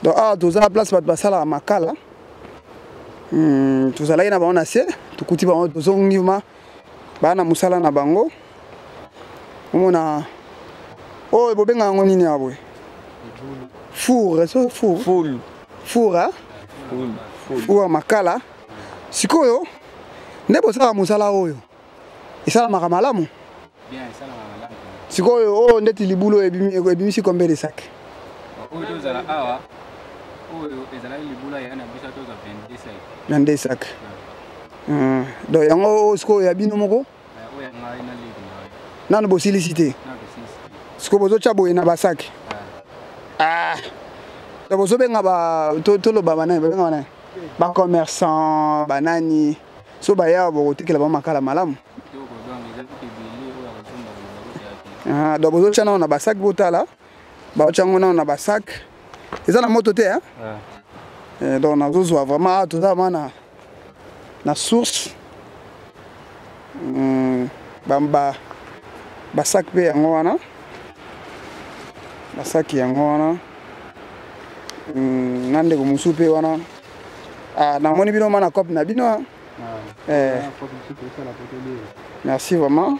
Donc tous à place bato basala makala. Tozalaki na bango na se, tokuti bango tozongima bana musala na bango. Omona oh bobenga yango nini abwe? Four, so four. Full. Four hein? Four makala. Sikoyo nde bosala musala oyo. Isala makamalamu. Bien, isala makamalamu. Sikoyo oh ndeti libulo ebimisi combien de sacs? Oyo tozala awa. Oyo ezala libula yana bisa toza 22 22 sacs. sacs. Donc yango sikoyo ya bino moko? Oyo ngai na libu. Nanu bosilicité. Sikoyo bozocha boye na basak. Donc bozobenga ba toloba bana benga bana. Ba commerçant, banani. So baya bokotekela ba makala malamu. Donc bozocha na basak botala. Ba ochango na basak. Eza na moto te hein? Donc nazozwa vraiment tout ça na source. Bamba basak pe yango wana. Basak yango wana. Nande ko musu pe wana. Na moni bino mana cop na bino. Merci vraiment.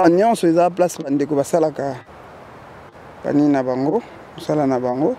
Nyonso eza place bandeko basalaka kani na bango sala na bango